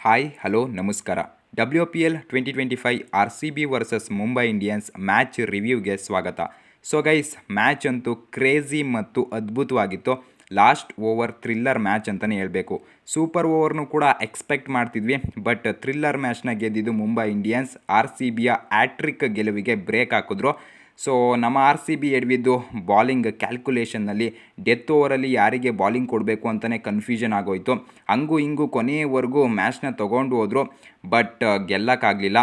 Hi hello ನಮಸ್ಕಾರ. WPL 2025 RCB versus Mumbai Indians match ರಿವ್ಯೂಗೆ ಸ್ವಾಗತ. ಸೊ ಗೈಸ್, ಮ್ಯಾಚ್ ಅಂತೂ ಕ್ರೇಜಿ ಮತ್ತು ಅದ್ಭುತವಾಗಿತ್ತು. ಲಾಸ್ಟ್ ಓವರ್ ಥ್ರಿಲ್ಲರ್ ಮ್ಯಾಚ್ ಅಂತಲೇ ಹೇಳಬೇಕು. ಸೂಪರ್ ಓವರ್ನೂ ಕೂಡ ಎಕ್ಸ್ಪೆಕ್ಟ್ ಮಾಡ್ತಿದ್ವಿ, ಬಟ್ ಥ್ರಿಲ್ಲರ್ ಮ್ಯಾಚ್ನ ಗೆದ್ದಿದ್ದು ಮುಂಬೈ ಇಂಡಿಯನ್ಸ್. RCBಯ ಆಟ್ರಿಕ್ ಗೆಲುವಿಗೆ ಬ್ರೇಕ್ ಹಾಕಿದ್ರು. ಸೊ ನಮ್ಮ RCB ಎಡವಿದ್ದು ಬಾಲಿಂಗ್ ಕ್ಯಾಲ್ಕುಲೇಷನ್ನಲ್ಲಿ ಡೆತ್ ಓವರಲ್ಲಿ ಯಾರಿಗೆ ಬಾಲಿಂಗ್ ಕೊಡಬೇಕು ಅಂತಲೇ ಕನ್ಫ್ಯೂಷನ್ ಆಗೋಯಿತು. ಹಂಗೂ ಹಿಂಗೂ ಕೊನೆಯವರೆಗೂ ಮ್ಯಾಚ್ನ ತೊಗೊಂಡು ಹೋದರು, ಬಟ್ ಗೆಲ್ಲಕ್ಕಾಗಲಿಲ್ಲ.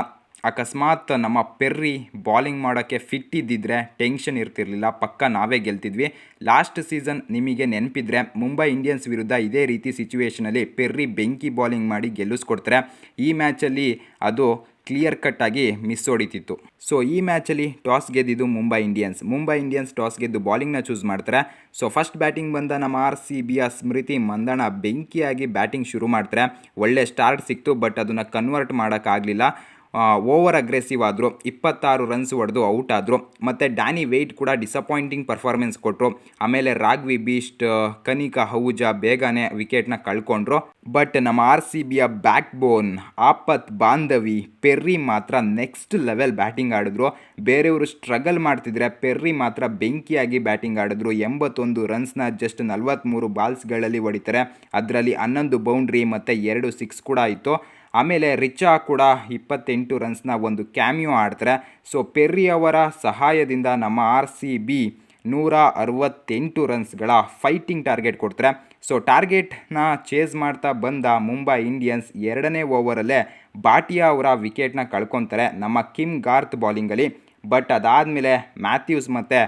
ಅಕಸ್ಮಾತ್ ನಮ್ಮ ಪೆರ್ರಿ ಬಾಲಿಂಗ್ ಮಾಡೋಕ್ಕೆ ಫಿಟ್ ಇದ್ದಿದ್ರೆ ಟೆನ್ಷನ್ ಇರ್ತಿರಲಿಲ್ಲ, ಪಕ್ಕ ನಾವೇ ಗೆಲ್ತಿದ್ವಿ. ಲಾಸ್ಟ್ ಸೀಸನ್ ನಿಮಗೆ ನೆನಪಿದ್ರೆ ಮುಂಬೈ ಇಂಡಿಯನ್ಸ್ ವಿರುದ್ಧ ಇದೇ ರೀತಿ ಸಿಚುವೇಷನಲ್ಲಿ ಪೆರ್ರಿ ಬೆಂಕಿ ಬಾಲಿಂಗ್ ಮಾಡಿ ಗೆಲ್ಲಿಸ್ಕೊಡ್ತಾರೆ. ಈ ಮ್ಯಾಚಲ್ಲಿ ಅದು ಕ್ಲಿಯರ್ ಕಟ್ ಆಗಿ ಮಿಸ್ ಹೊಡಿತಿತ್ತು. ಸೊ ಈ ಮ್ಯಾಚಲ್ಲಿ ಟಾಸ್ ಗೆದ್ದಿದ್ದು ಮುಂಬೈ ಇಂಡಿಯನ್ಸ್ ಟಾಸ್ ಗೆದ್ದು ಬಾಲಿಂಗ್ನ ಚೂಸ್ ಮಾಡ್ತಾರೆ. ಸೊ ಫಸ್ಟ್ ಬ್ಯಾಟಿಂಗ್ ಬಂದ ನಮ್ಮ RCBಯ ಸ್ಮೃತಿ ಮಂದಣ್ಣ ಬೆಂಕಿಯಾಗಿ ಬ್ಯಾಟಿಂಗ್ ಶುರು ಮಾಡ್ತಾರೆ. ಒಳ್ಳೆ ಸ್ಟಾರ್ಟ್ ಸಿಕ್ತು, ಬಟ್ ಅದನ್ನು ಕನ್ವರ್ಟ್ ಮಾಡೋಕ್ಕಾಗಲಿಲ್ಲ. ಓವರ್ ಅಗ್ರೆಸಿವ್ ಆದರು, 26 ರನ್ಸ್ ಹೊಡೆದು ಔಟ್ ಆದರು. ಮತ್ತು ಡ್ಯಾನಿ ವೆಯ್ಟ್ ಕೂಡ ಡಿಸಪಾಯಿಂಟಿಂಗ್ ಪರ್ಫಾರ್ಮೆನ್ಸ್ ಕೊಟ್ಟರು. ಆಮೇಲೆ ರಾಘವಿ ಬೀಸ್ಟ್, ಕನಿಕಾ ಅಹುಜಾ ಬೇಗನೆ ವಿಕೆಟ್ನ ಕಳ್ಕೊಂಡ್ರು. ಬಟ್ ನಮ್ಮ RCBಯ ಬ್ಯಾಕ್ ಬೋನ್ ಆಪತ್ ಬಾಂಧವಿ ಪೆರ್ರಿ ಮಾತ್ರ ನೆಕ್ಸ್ಟ್ ಲೆವೆಲ್ ಬ್ಯಾಟಿಂಗ್ ಆಡಿದ್ರು. ಬೇರೆಯವರು ಸ್ಟ್ರಗಲ್ ಮಾಡ್ತಿದ್ರೆ ಪೆರ್ರಿ ಮಾತ್ರ ಬೆಂಕಿಯಾಗಿ ಬ್ಯಾಟಿಂಗ್ ಆಡಿದ್ರು. 81 ರನ್ಸ್ನ ಜಸ್ಟ್ 43 ಬಾಲ್ಸ್ಗಳಲ್ಲಿ ಹೊಡಿತಾರೆ. ಅದರಲ್ಲಿ 11 ಬೌಂಡ್ರಿ ಮತ್ತು 2 ಸಿಕ್ಸ್ ಕೂಡ ಆಯಿತು. ಆಮೇಲೆ ರಿಚಾ ಕೂಡ 28 ರನ್ಸ್ನ ಒಂದು ಕ್ಯಾಮಿಯೋ ಆಡ್ತಾರೆ. ಸೊ ಪೆರ್ರಿ ಅವರ ಸಹಾಯದಿಂದ ನಮ್ಮ RCB 168 ರನ್ಸ್ಗಳ ಫೈಟಿಂಗ್ ಟಾರ್ಗೆಟ್ ಕೊಡ್ತಾರೆ. ಸೊ ಟಾರ್ಗೆಟ್ನ ಚೇಸ್ ಮಾಡ್ತಾ ಬಂದ ಮುಂಬೈ ಇಂಡಿಯನ್ಸ್ ಎರಡನೇ ಓವರಲ್ಲೇ ಭಾಟಿಯಾ ಅವರ ವಿಕೆಟ್ನ ಕಳ್ಕೊತಾರೆ ನಮ್ಮ ಕಿಮ್ ಗಾರ್ತ್ ಬಾಲಿಂಗಲ್ಲಿ. ಬಟ್ ಅದಾದಮೇಲೆ ಮ್ಯಾಥ್ಯೂಸ್ ಮತ್ತು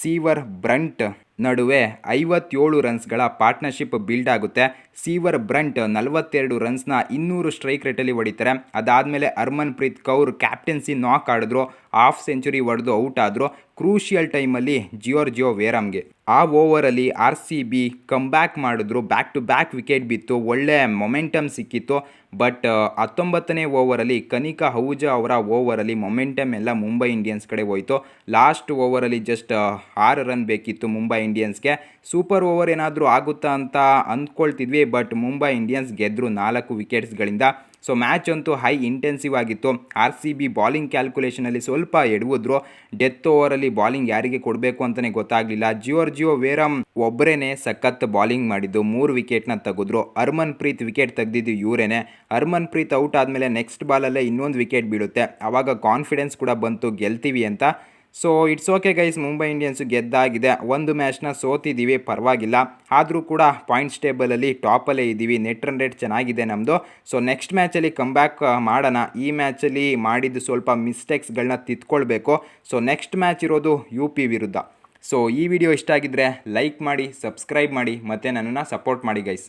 ಸೀವರ್ ಬ್ರಂಟ್ ನಡುವೆ 57 ರನ್ಸ್ಗಳ ಪಾರ್ಟ್ನರ್ಶಿಪ್ ಬಿಲ್ಡ್ ಆಗುತ್ತೆ. ಸೀವರ್ ಬ್ರಂಟ್ 42 ರನ್ಸ್ನ 200 ಸ್ಟ್ರೈಕ್ ರೇಟಲ್ಲಿ ಹೊಡಿತಾರೆ. ಅದಾದಮೇಲೆ ಹರ್ಮನ್ಪ್ರೀತ್ ಕೌರ್ ಕ್ಯಾಪ್ಟನ್ಸಿ ನಾಕ್ ಆಡಿದ್ರು, ಹಾಫ್ ಸೆಂಚುರಿ ಹೊಡೆದು ಔಟ್ ಆದರು. ಕ್ರೂಷಿಯಲ್ ಟೈಮಲ್ಲಿ ಜಿಯೋರ್ಜಿಯೋ ವೇರಮ್ಗೆ ಆ ಓವರಲ್ಲಿ RCB ಕಮ್ಬ್ಯಾಕ್ ಮಾಡಿದ್ರು. ಬ್ಯಾಕ್ ಟು ಬ್ಯಾಕ್ ವಿಕೆಟ್ ಬಿತ್ತು, ಒಳ್ಳೆ ಮೊಮೆಂಟಮ್ ಸಿಕ್ಕಿತ್ತು. ಬಟ್ 19ನೇ ಓವರಲ್ಲಿ ಕನಿಕಾ ಅಹುಜಾ ಅವರ ಓವರಲ್ಲಿ ಮೊಮೆಂಟಮ್ ಎಲ್ಲ ಮುಂಬೈ ಇಂಡಿಯನ್ಸ್ ಕಡೆ ಹೋಯಿತು. ಲಾಸ್ಟ್ ಓವರಲ್ಲಿ ಜಸ್ಟ್ 6 ರನ್ ಬೇಕಿತ್ತು ಮುಂಬೈ ಇಂಡಿಯನ್ಸ್ಗೆ. ಸೂಪರ್ ಓವರ್ ಏನಾದರೂ ಆಗುತ್ತಾ ಅಂತ ಅಂದ್ಕೊಳ್ತಿದ್ವಿ, ಬಟ್ ಮುಂಬೈ ಇಂಡಿಯನ್ಸ್ ಗೆದ್ದರು 4 ವಿಕೆಟ್ಸ್ಗಳಿಂದ. ಸೊ ಮ್ಯಾಚ್ ಅಂತೂ ಹೈ ಇಂಟೆನ್ಸಿವ್ ಆಗಿತ್ತು. RCB ಬಾಲಿಂಗ್ ಕ್ಯಾಲ್ಕುಲೇಷನಲ್ಲಿ ಸ್ವಲ್ಪ ಎಡವಿದ್ರು. ಡೆತ್ ಓವರಲ್ಲಿ ಬಾಲಿಂಗ್ ಯಾರಿಗೆ ಕೊಡಬೇಕು ಅಂತಲೇ ಗೊತ್ತಾಗಲಿಲ್ಲ. ಜಿಯೋರ್ಜಿಯೋ ವೇರಮ್ ಒಬ್ಬರೇ ಸಖತ್ ಬಾಲಿಂಗ್ ಮಾಡಿದ್ದು, 3 ವಿಕೆಟ್ನ ತೆಗೆದ್ರು. ಹರ್ಮನ್ಪ್ರೀತ್ ವಿಕೆಟ್ ತೆಗೆದಿದ್ದು ಇವರೇನೆ. ಹರ್ಮನ್ಪ್ರೀತ್ ಔಟ್ ಆದಮೇಲೆ ನೆಕ್ಸ್ಟ್ ಬಾಲಲ್ಲೇ ಇನ್ನೊಂದು ವಿಕೆಟ್ ಬೀಳುತ್ತೆ. ಆವಾಗ ಕಾನ್ಫಿಡೆನ್ಸ್ ಕೂಡ ಬಂತು ಗೆಲ್ತೀವಿ ಅಂತ. So it's okay guys, Mumbai Indians ಗೆದ್ದಾಗಿದೆ. ಒಂದು ಮ್ಯಾಚ್ನ ಸೋತಿದ್ದೀವಿ, ಪರವಾಗಿಲ್ಲ. ಆದರೂ ಕೂಡ ಪಾಯಿಂಟ್ಸ್ ಟೇಬಲಲ್ಲಿ ಟಾಪಲ್ಲೇ ಇದ್ದೀವಿ. ನೆಟ್ ರನ್ ರೇಟ್ ಚೆನ್ನಾಗಿದೆ ನಮ್ಮದು. ಸೊ ನೆಕ್ಸ್ಟ್ ಮ್ಯಾಚಲ್ಲಿ ಕಮ್ಬ್ಯಾಕ್ ಮಾಡೋಣ. ಈ ಮ್ಯಾಚಲ್ಲಿ ಮಾಡಿದ್ದು ಸ್ವಲ್ಪ ಮಿಸ್ಟೇಕ್ಸ್ಗಳನ್ನ ತಿದ್ಕೊಳ್ಬೇಕು. ಸೊ ನೆಕ್ಸ್ಟ್ ಮ್ಯಾಚ್ ಇರೋದು UP ವಿರುದ್ಧ. ಸೊ ಈ ವಿಡಿಯೋ ಇಷ್ಟ ಆಗಿದ್ದರೆ ಲೈಕ್ ಮಾಡಿ, ಸಬ್ಸ್ಕ್ರೈಬ್ ಮಾಡಿ, ಮತ್ತು ನನ್ನನ್ನು ಸಪೋರ್ಟ್ ಮಾಡಿ ಗೈಸ್.